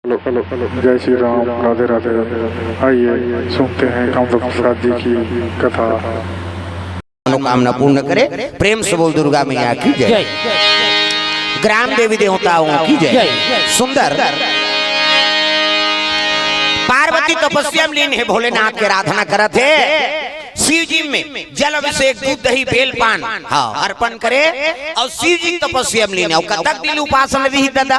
Hello जय श्री राम, राधे राधे। आइए सुनते हैं कामदेव प्रसाद जी की कथा। मनोकामना पूर्ण करे। प्रेम से बोल दुर्गा मैया की जय। ग्राम देवी देवताओं की जय। सुंदर पार्वती तपस्या में लीन है, भोलेनाथ की आराधना करत है। शिव जी में जल अभिषेक दूध दही बेल पान अर्पण करे और शिव जी तपस्या में लीन है। कतक दिल उपासना रही दादा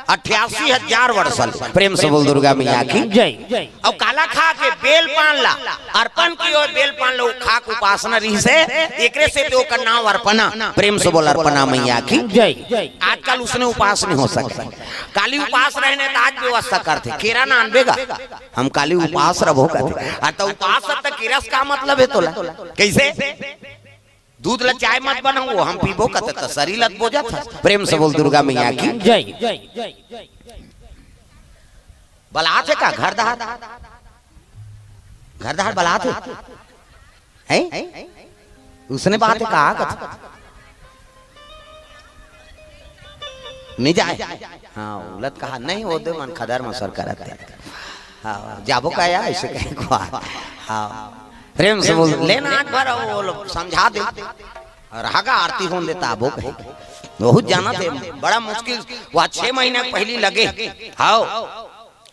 88,000 वर्ष। प्रेम से बोल दुर्गा मैया की जय। और काला खा के बेल पान ला अर्पण की और बेल पान लो खा के उपासना रही से एकरे से तो का नाम अर्पणा। प्रेम से बोल अर्पणा मैया की जय। आजकल उसने उपास नहीं हो सके, काली उपास रहने तो आज व्यवस्था करते केरा ना अनबेगा हम काली उपास रहो करते। तो उपास तक केरस का मतलब है तोला कैसे दूध ला चाय मत बनाओ हम पीबो करते तो शरीर लत बोझा था। प्रेम से बोल दुर्गा मैया की जय। बलात है का घर दहाड़ बलात है उसने बात है कहा नहीं जाए। हाँ उलट कहा नहीं वो दे मन खदर में सर करते। हाँ जाबो का या ऐसे कहीं को। हाँ प्रेम से बोल लेना आग भर वो समझा दे और हागा आरती होने देता आबो कहीं बहुत जाना थे। बड़ा मुश्किल वह 6 महीने पहली लगे। हाँ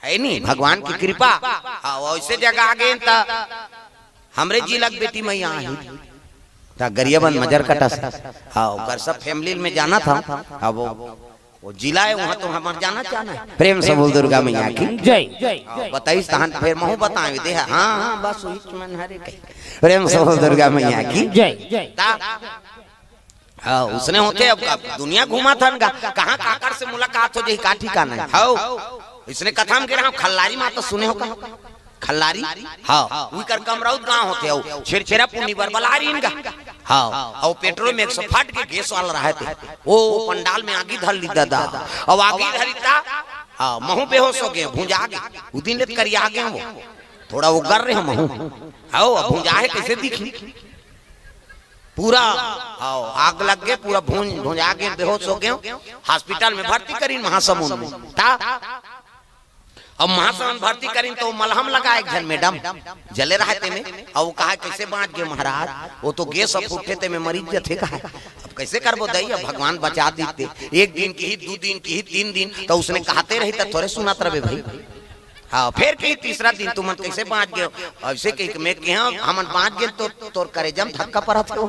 है नहीं भगवान की कृपा। हाँ वैसे जगह आ गए तो हमरे जी लग बेटी मैया आई गरियाबन मजर कटा। हाँ सब फैमिली में जाना था। अब वो जिला है वहाँ तो हमारे जाना चाहना है। प्रेम से बोल दुर्गा मैया की जय। बताइए स्थान फिर महू बताएं दे। हाँ बस मन हरे प्रेम से बोल दुर्गा मैया की जय। हाँ उसने होते अब दुनिया घुमा था कहाँ काकर से मुलाकात हो जाए का ठिकाना है। हाँ इसने कथा में गिरा खल्लारी माता सुने हो कहा खल्लारी। हाँ वही कर कमराउत गांव होते हो छेरछेरा पुनी बरबलारी इनका। हाँ और पेट्रोल में 100 फट के गैस वाला रहे थे वो पंडाल में आगे धर ली दादा और आगे धरिता। हाँ महू बेहोश हो गए भूंजा गए उदिन लेत करिया गए वो थोड़ा वो कर रहे हैं महू। हाँ भूंजा है कैसे दिखी पूरा। हाँ आग लग गए पूरा भूंजा गए बेहोश हो गए हॉस्पिटल में भर्ती करी महासमुंद में था। अब महासमुंद भर्ती करी तो मलहम लगा एक जन मैडम जले रहते में और वो कहा कैसे बांट गए महाराज वो तो गैस अब उठे थे में मरीज थे कहा अब कैसे कर बो दई अब भगवान बचा देते 1 दिन की ही 2 दिन की ही 3 दिन तो उसने कहते रही तो थोड़े सुनात रहे भाई। हाँ फिर कही तीसरा दिन तुम कैसे बांट गए ऐसे कही मैं हमन बांट गए तो तोर करे जम धक्का पड़ा था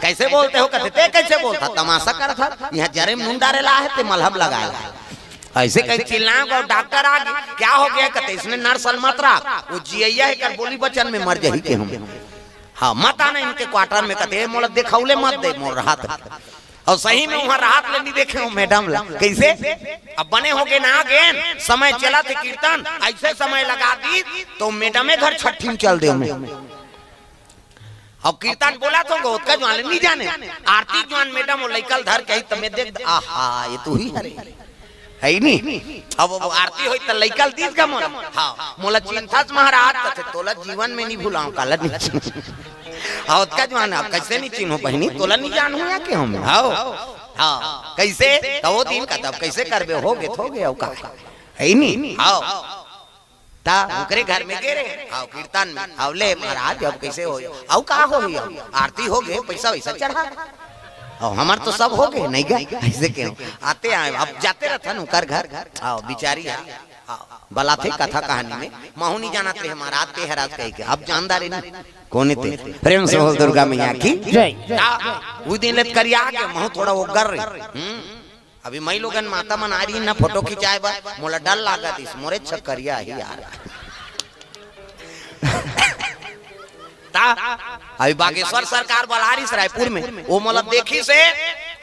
कैसे बोलते हो कहते कैसे बोलता तमाशा कर था यहाँ जरे में नून डाले ला है मलहम लगाया ऐसे कहीं चिल्लाएं और डॉक्टर आ गए क्या हो गया कहते इसने नर्स अलमतरा वो जिया है कर बोली बचन में मर जाही के हम। हाँ मत आना इनके क्वार्टर में कहते मोला देखौले मत दे मोर राहत और सही में वहाँ राहत ले नहीं देखे हो मैडम ला कैसे अब बने हो गए ना गए समय चला थे कीर्तन ऐसे समय लगा दी तो मैडम घर छठी में चल दे अब कीर्तन बोला तो उसका जवान नहीं जाने आरती जवान मैडम लैकल धर के तमें देख आहा ये तू ही है नहीं अब आरती होई त लइकल दीस का मोला। हाँ मोला चिंता महाराज कथे तोला जीवन में नहीं भुलाऊं काला नहीं हाँ उसका जवान अब कैसे नहीं चिन्हो बहनी तोला नहीं जानू या के हम। हाँ हाँ कैसे तो वो दिन का तब कैसे करबे हो गए औ का है नहीं। हाँ ता ओकरे घर में गेरे हाँ कीर्तन में हाँ ले महाराज अब कैसे हो औ का हो आरती हो गए पैसा वैसा चढ़ा और हमार तो सब हो गए नहीं गए ऐसे क्यों आते आए अब जाते रहता न कर घर आओ बिचारी है बला थे कथा कहानी में महू नहीं जाना थे हमारा आते हराज कह के अब जानदारी नहीं कौन थे। प्रेम से बोल दुर्गा मैया की जय। वो दिन लेत करिया के महू थोड़ा वो कर रही अभी मई लोगन माता मन आ रही ना फोटो खिंचाए बा मोला डर लागा इस मोरे छकरिया ही यार अभी बागेश्वर सरकार बलारिस रायपुर में वो मोला देखी से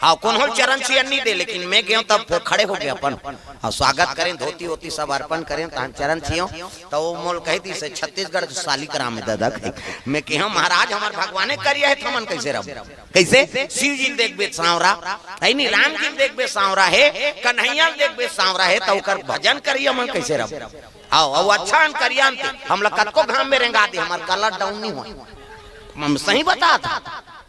हाँ कौन हो चरण छियन नहीं दे लेकिन मैं गया तब खड़े हो गए अपन हाँ स्वागत करें धोती होती सब अर्पण करें तो चरण छियो तो वो मोल कहती से छत्तीसगढ़ सालिग्राम में दादा मैं कह महाराज हमारे भगवाने करिया है थमन कैसे रहो कैसे शिव जी देख बे सांवरा है नहीं राम जी देख बे सांवरा है कन्हैया देख बे सांवरा है तो भजन करिए मन कैसे रहो। आओ अच्छा करिया हम लोग कतको घाम में रेंगा दे हमार कलर डाउन नहीं हुआ हम सही बता था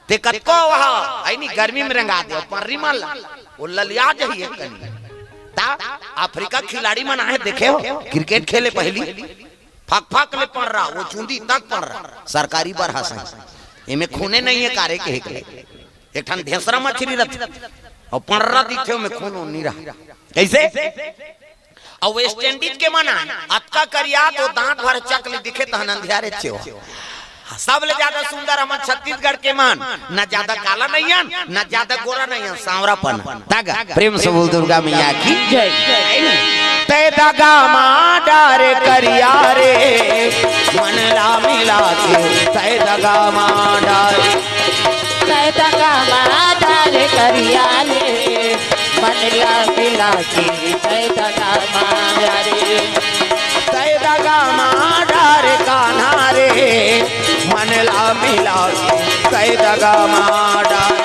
ते कतको वहाँ आई नहीं गर्मी में रेंगा दे पर रिमल वो ललिया जही है कनी ता अफ्रीका खिलाड़ी मन आए देखे हो क्रिकेट खेले पहली फक फक ले पड़ रहा वो चूंदी तक पड़ रहा सरकारी बर हसन इमे खूने नहीं है कारे के हेकले एक ठन ढेसरा मछली रथ और पड़ रहा दिखे में खून नहीं रहा कैसे और वेस्ट इंडीज के मना अक्का करिया तो दांत भर चकले दिखे तो अंधियारे छे हो सबले ज्यादा सुंदर हमार छत्तीसगढ़ के मान न ज्यादा काला नहीं है न ज्यादा गोरा नहीं है सांवरापन तागा प्रेम से बोल दुर्गा मैया की जय ते दगा मां डार करिया रे मन ला मिला के ते दगा मां डार करिया रे मन ला मिला के ते दगा मां रे ते दगा मां डार कान्हा रे मन ला मिला के ते दगा मां डार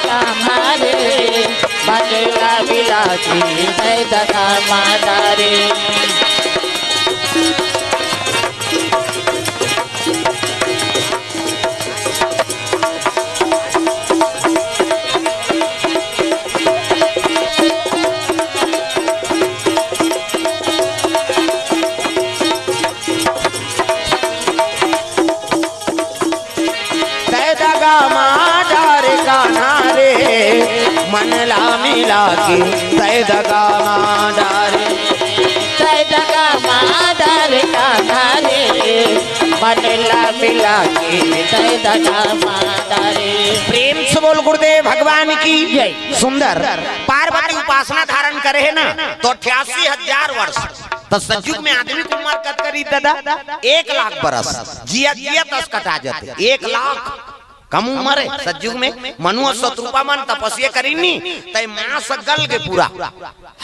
का मारे बदला बिलाती है दगा मारे मन ला मिला के तय दगा मारे तय दगा मारे कान्हारे मन ला मिला के तय दगा मारे प्रेम से बोल गुरुदेव भगवान की जय सुंदर पार्वती उपासना धारण करे है ना तो 88,000 वर्ष तो सतयुग में आदमी की उम्र कत करी दादा 1 लाख बरस जिया जिया तस कटा जाते 1 लाख कम उम्र है सतयुग में मनु और शत्रुपा मन तपस्या करीनी तय मांस गल के पूरा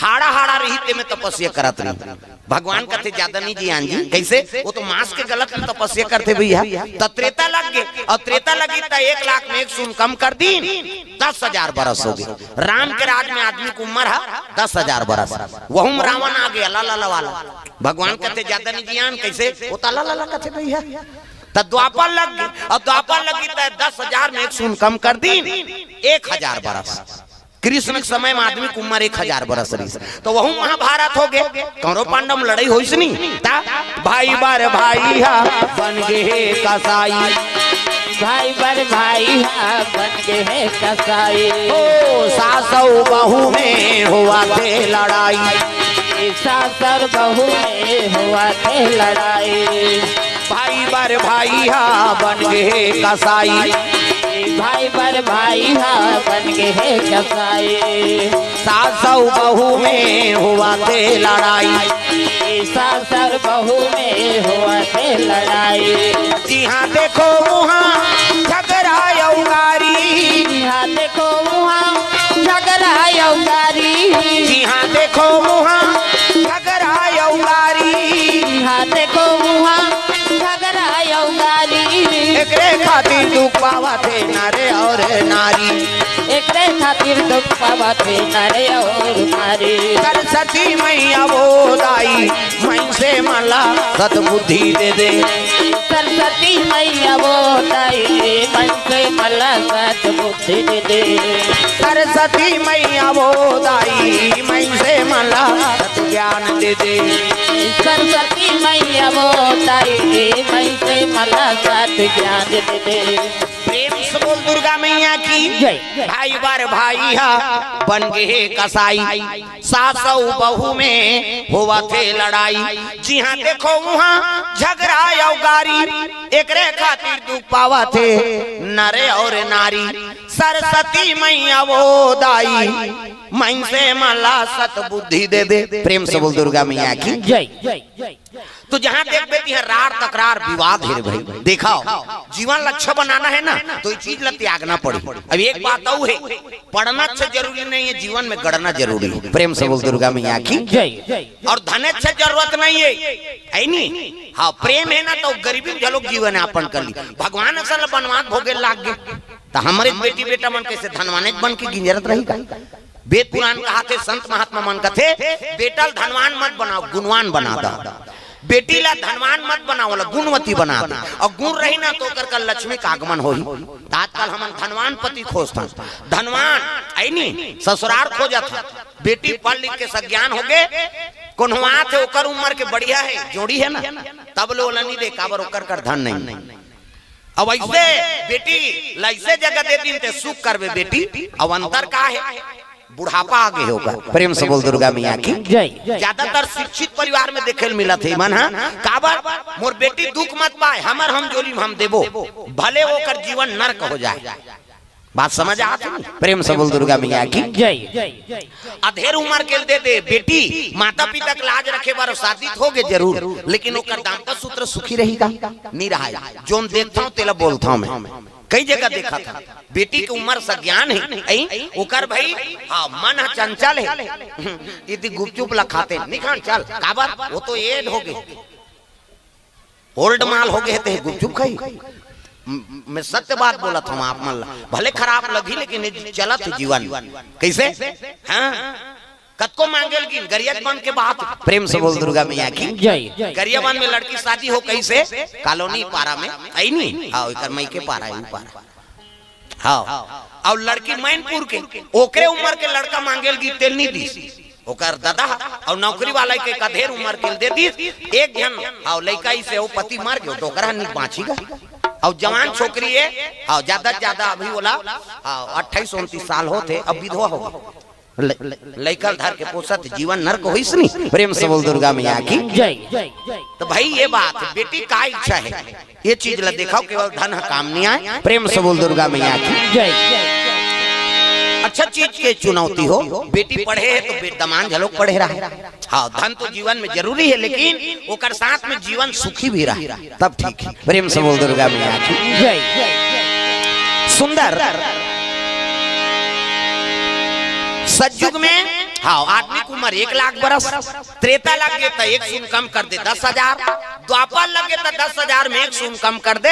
हाड़ा हाड़ा रही में तपस्या करत रही भगवान कहते ज्यादा नहीं जियान जी कैसे वो तो मांस के गलत में तपस्या करते भैया तो त्रेता लग गए और त्रेता लगी तो 1 लाख में 1 शून्य कम कर दी 10,000 बरस हो गए राम के राज में आदमी की उम्र है 10,000 बरस वह रावण आ गया लाला वाला भगवान कहते ज्यादा नहीं जियान कैसे वो ताला लाला कहते भैया तो द्वापर लग गई और द्वापर लगी तो 10,000 में 1 शून्य कम कर दी 1,000 बरस कृष्ण के समय में आदमी की उम्र 1,000 बरस रही तो वह महाभारत हो गए कौरव पांडव में लड़ाई हुई सुनी भाई बार भाई हा बन गए कसाई भाई बर भाई हा बन गए कसाई ओ सासौ बहू में हुआ थे लड़ाई सासर बहू में हुआ थे लड़ाई भाई बर भाई हा बन गए कसाई भाई बर भाई हा बन गए कसाई सासौ बहू में हुआ थे लड़ाई सासर बहू में हुआ थे लड़ाई जी हाँ देखो वहाँ झगड़ा यौगारी जी हाँ देखो वहाँ झगड़ा यौगारी जी हाँ देखो वहाँ झगड़ा यौगारी जी हाँ देखो वहाँ झगड़ा यौगारी एकरे खातिर दुख पावा थे नारे और नारी एकरे खातिर दुख पावा थे नारे और नारी सरस्वती मैया वो दाई मैं से मला सद्बुद्धि दे दे सरस्वती मैया वो दाई मन से मला सद्बुद्धि दे दे सरस्वती मैया वो दाई मैं से मला ज्ञान दे दे सरस्वती मैया वो दाई मैं से मला सत ज्ञान दे दे प्रेम से बोल दुर्गा मैया की जय भाई बार भाई हा बन गए कसाई सासौ बहू में हुआ थे लड़ाई जी हाँ देखो वहाँ झगड़ा यौगारी एकरे खातिर दुख पावा थे नरे और नारी सरस्वती मैया वो दाई मैं से मला सतबुद्धि दे दे प्रेम से बोल दुर्गा मैया की जय जय जय तो जहाँ देख बेटी है रार तकरार विवाद है भाई देखाओ जीवन लक्ष्य बनाना है ना तो ये चीज ला त्यागना पड़ी अब एक बात और है पढ़ना अच्छा जरूरी नहीं है जीवन में गढ़ना जरूरी है प्रेम से बोल दुर्गा मैया की जय और धन अच्छा जरूरत नहीं है नहीं हाँ प्रेम है ना तो गरीबी में लोग जीवन यापन कर ली भगवान असल बनवाद भोगे लाग गए तो हमारे बेटी बेटा मन कैसे धनवाने बन के गिंजरत रही वेद पुराण कहा थे संत महात्मा मन कथे बेटल धनवान मत बनाओ गुणवान बना दो बेटी ला धनवान मत बनाओ, गुणवती बना दे, और गुण रही ना तो कर लक्ष्मी का आगमन होई। आजकल हम धनवान पति खोजता, धनवान आई नहीं ससुराल खोजा था, बेटी पढ़ लिख के सज्ञान हो गए, कोन्हवा थे ओकर उम्र के बढ़िया है जोड़ी है ना, तब लो नहीं दे काबर ओकर कर धन नहीं। अब ऐसे बेटी लैसे जगह दे दी ते सुख करवे बेटी। अब अंतर का है, बुढ़ापा आगे होगा। प्रेम से बोल दुर्गा मैया की जय। ज्यादातर शिक्षित परिवार में देखे मिला थे मन काबर मोर बेटी दुख मत पाए, हमर हम जोली हम देबो, भले होकर जीवन नरक हो जाए। बात समझ आती? प्रेम से बोल दुर्गा मैया की जय। अधेर उम्र के दे बेटी माता पिता के लाज रखे बार शादी हो गए जरूर, लेकिन ओकर दाम्पत्य सूत्र सुखी रहेगा नहीं रहा। जोन देखता हूँ तेला बोलता हूँ मैं, कई जगह देखा था बेटी की उम्र सज्ञान है ओकर भाई हाँ मन चंचल है, यदि गुपचुप ला खाते निखान चल काबर वो तो एड हो गए, ओल्ड माल हो गए थे गुपचुप खाई। मैं सत्य बात बोला था आप मन भले खराब लगी लेकिन चलत जीवन कैसे हाँ कतको मांगेल की गरियत बन के बात। प्रेम से बोल दुर्गा मैया की जय। गरियाबंद में लड़की शादी हो कैसे कॉलोनी पारा में आई नहीं हाँ इकर मई के पारा है पारा हाँ, और लड़की मैनपुर के ओकरे उम्र के लड़का मांगेल की तेल नहीं दी ओकर दादा, और नौकरी वाला के कधेर उम्र के दे दी एक जन और लड़का से वो पति मार गयो तो ओकरा नहीं बाँचीगा। और जवान छोकरी है हाँ ज्यादा ज्यादा अभी बोला 28-29 साल होते अब विधवा हो लड़का धर के पोसत जीवन नरक हो इसनी। प्रेम से बोल दुर्गा मैया की जय। तो भाई ये बात बेटी का इच्छा है ये चीज ला दिखाओ, केवल धन काम नहीं आए। प्रेम से बोल दुर्गा मैया की जय। अच्छा चीज के चुनौती हो, बेटी पढ़े है तो बेटमान झलोक पढ़े रहा हाँ, धन तो जीवन में जरूरी है लेकिन ओकर साथ में जीवन सुखी भी रहा तब ठीक है। प्रेम से बोल दुर्गा मैया की जय। सुंदर सतयुग में हाँ आदमी की उम्र 1 लाख बरस, त्रेता लगे तो 1 शून्य कम कर दे 10,000, द्वापर लगे तो 10,000 में 1 शून्य कम कर दे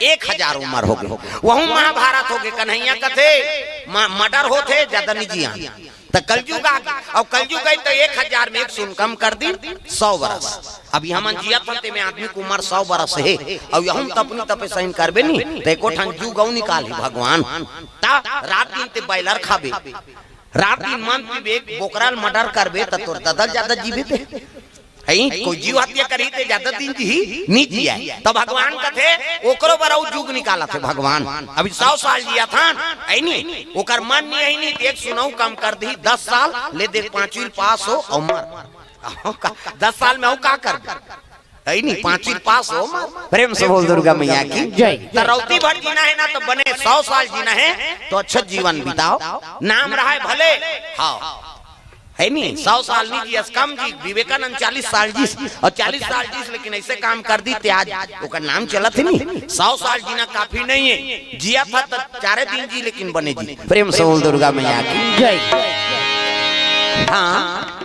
1,000 उम्र हो गए। वह महाभारत हो गए, कन्हैया कथे मर्डर होते ज्यादा निजी तो कलयुग आ गया, और कलयुग गई तो 1,000 में 1 शून्य कम कर दी 100 बरस। अभी हम जिया फलते में आदमी की उम्र 100 बरस है, और हम तपनी तपे सहन करबे नहीं तो एको ठन जू गौ निकाली भगवान रात दिन ते बैलर खाबे, रात दिन मन पीबे, बोकराल मर्डर करबे त तोर दादा ज्यादा जीवे थे कोई जीव हत्या करी ते ज्यादा दिन जी नहीं जिया तो भगवान कथे ओकरो बराउ जुग निकाला थे भगवान। अभी 100 साल जिया था आई नहीं ओकर मन नहीं आई नहीं 1 सुनऊ कम कर दी 10 साल ले दे 5वीं पास हो और मर 10 साल में का कर नहीं 5वीं पास हो। प्रेम से बोल दुर्गा मैया की जय। तरौती भर जीना है ना तो बने 100 साल जीना है तो अच्छा जीवन बिताओ, नाम रहा है भले हाँ है नहीं 100 साल नहीं जियस कम जी, विवेकानंद 40 साल जीस और 40 साल जीस लेकिन ऐसे काम कर दी आज ओकर नाम चलत है नहीं। 100 साल जीना काफी नहीं है, जिया था तो 4 दिन जी लेकिन बने जी। प्रेम से बोल दुर्गा मैया की जय। हाँ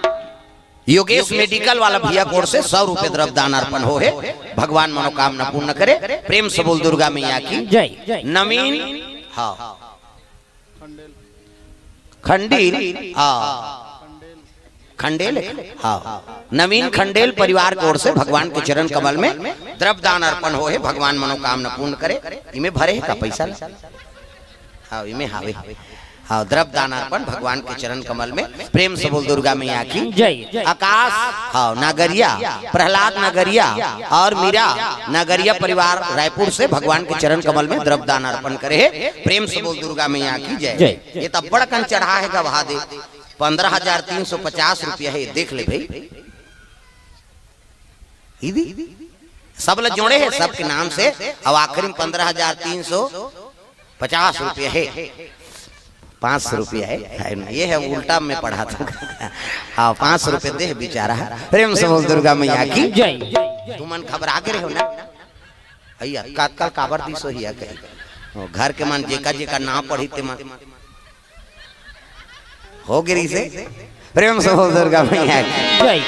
योगेश मेडिकल वाला भैया कोर से 100 रुपए द्रव्य दान अर्पण हो है, भगवान मनोकामना पूर्ण करे। प्रेम से बोल दुर्गा मैया की जय। नवीन हाँ खंडील हाँ खंडेल हाँ नवीन खंडेल परिवार की ओर से भगवान के चरण कमल में द्रव्य दान अर्पण हो है, भगवान मनोकामना पूर्ण करे। इमे भरे का पैसा हाँ इमे हावे हाँ द्रव्य दान अर्पण भगवान के चरण कमल में। प्रेम से बोल दुर्गा मैया की जय। आकाश हाँ नगरिया, प्रहलाद नगरिया और मीरा नगरिया परिवार रायपुर से भगवान के चरण कमल में द्रव्य दान अर्पण करे है। प्रेम से बोल दुर्गा मैया की जय। ये तब बड़ा कन चढ़ा है गवा दे 15,350 रुपया है, देख ले भाई सब लोग जोड़े हैं सबके नाम से, और आखिरी में 15,350 रुपया है, 500 रुपया है ये है उल्टा में पढ़ा था हाँ 500 रुपये दे बेचारा। प्रेम से बोल दुर्गा मैया की जय। तुम मन खबर आगे रहो ना भैया काल काबर दी सो हिया कहीं घर के मन जेका जेका ना पढ़ी ते मन हो गिरी से। प्रेम से बोल दुर्गा मैया की जय।